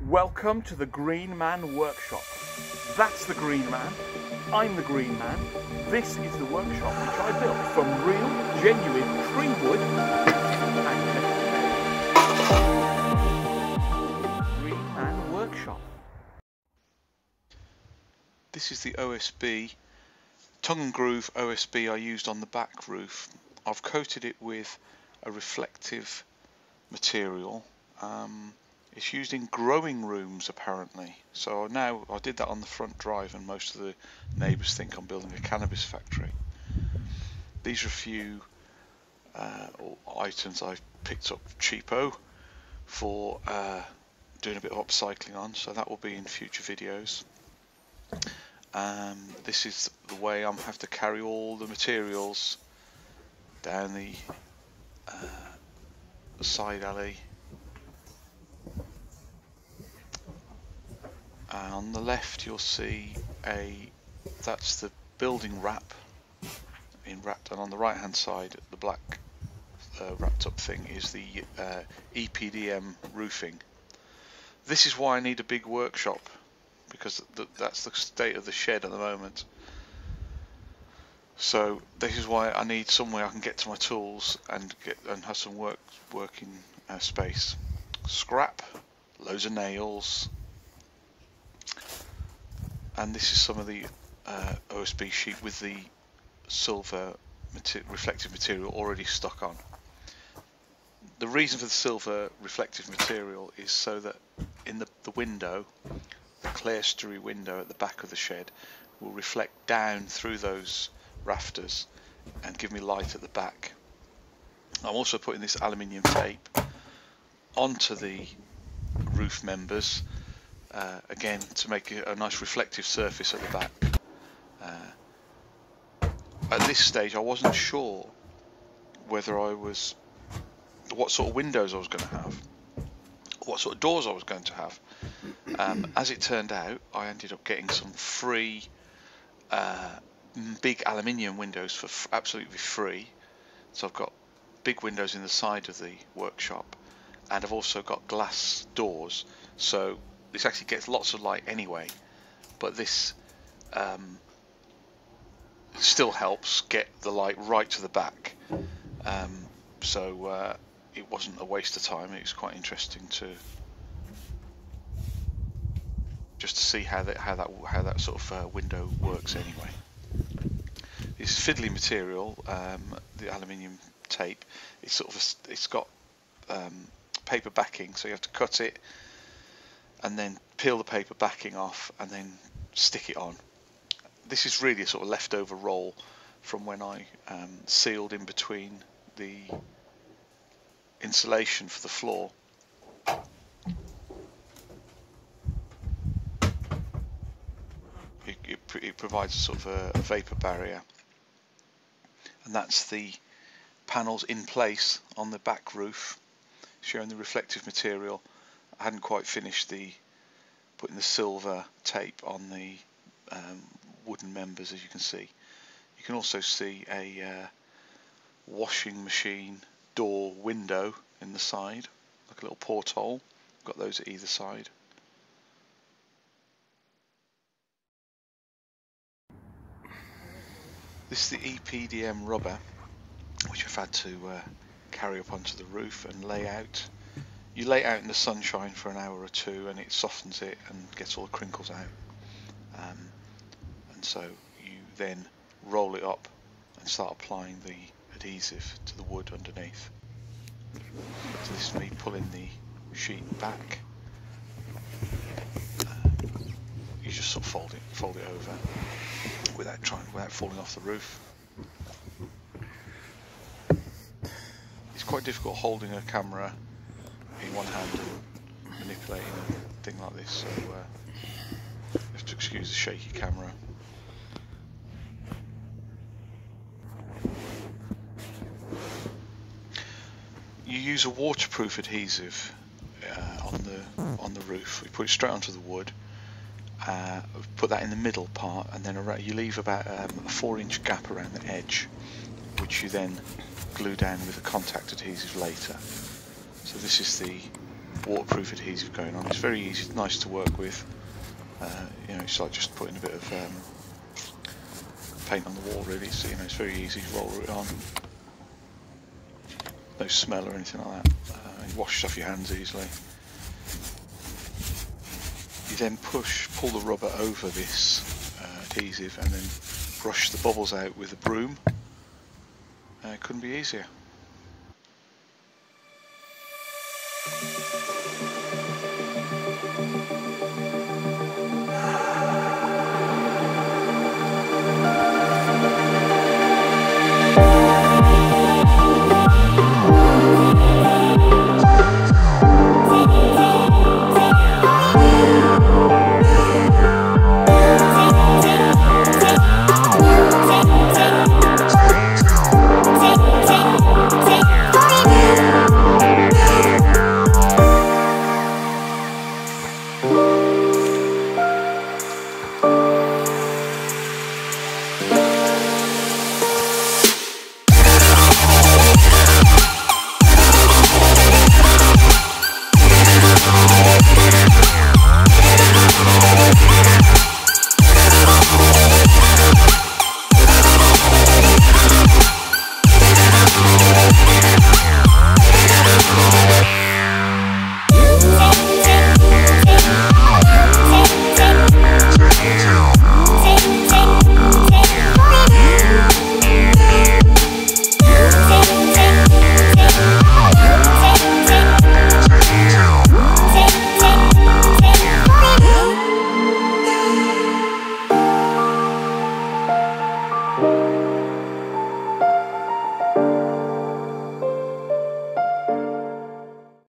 Welcome to the Green Man Workshop. That's the Green Man. I'm the Green Man. This is the workshop which I built from real, genuine tree wood and Green Man Workshop. This is the OSB, tongue and groove OSB I used on the back roof. I've coated it with a reflective material. It's used in growing rooms apparently. So now I did that on the front drive and most of the neighbours think I'm building a cannabis factory. These are a few items I've picked up cheapo for doing a bit of upcycling on, so that will be in future videos. This is the way I'm have to carry all the materials down the side alley. On the left you'll see that's the building wrap in wrapped, and on the right hand side the black wrapped up thing is the EPDM roofing. This is why I need a big workshop, because that's the state of the shed at the moment. So this is why I need somewhere I can get to my tools and have some working space. Scrap, loads of nails, and this is some of the OSB sheet with the silver reflective material already stuck on. The reason for the silver reflective material is so that in the window, the clerestory window at the back of the shed will reflect down through those rafters and give me light at the back. I'm also putting this aluminium tape onto the roof members again to make a nice reflective surface at the back. At this stage I wasn't sure whether what sort of windows I was going to have, what sort of doors I was going to have. As it turned out, I ended up getting some free big aluminium windows for absolutely free. So I've got big windows in the side of the workshop, and I've also got glass doors, so this actually gets lots of light anyway, but this still helps get the light right to the back. So it wasn't a waste of time. It was quite interesting just to see how that sort of window works anyway. It's fiddly material, the aluminium tape. It's got paper backing, so you have to cut it and then peel the paper backing off and then stick it on. This is really a sort of leftover roll from when I sealed in between the insulation for the floor. It provides a sort of a vapor barrier, and that's the panels in place on the back roof, showing the reflective material. I hadn't quite finished putting the silver tape on the wooden members, as you can see. You can also see a washing machine door window in the side, like a little porthole. Got those at either side. This is the EPDM rubber, which I've had to carry up onto the roof and lay out. You lay it out in the sunshine for an hour or two and it softens it and gets all the crinkles out. And so you then roll it up and start applying the adhesive to the wood underneath. So this is me pulling the sheet back. You just sort of fold it over without falling off the roof. It's quite difficult holding a camera in one hand and manipulating a thing like this, so you have to excuse the shaky camera. You use a waterproof adhesive on the roof. We put it straight onto the wood. Put that in the middle part, and then you leave about a 4-inch gap around the edge, which you then glue down with a contact adhesive later. So this is the waterproof adhesive going on. It's very easy, nice to work with. You know, it's like just putting a bit of paint on the wall, really. So, you know, it's very easy to roll it on. No smell or anything like that. It washes off your hands easily. You then pull the rubber over this adhesive and then brush the bubbles out with a broom. It couldn't be easier.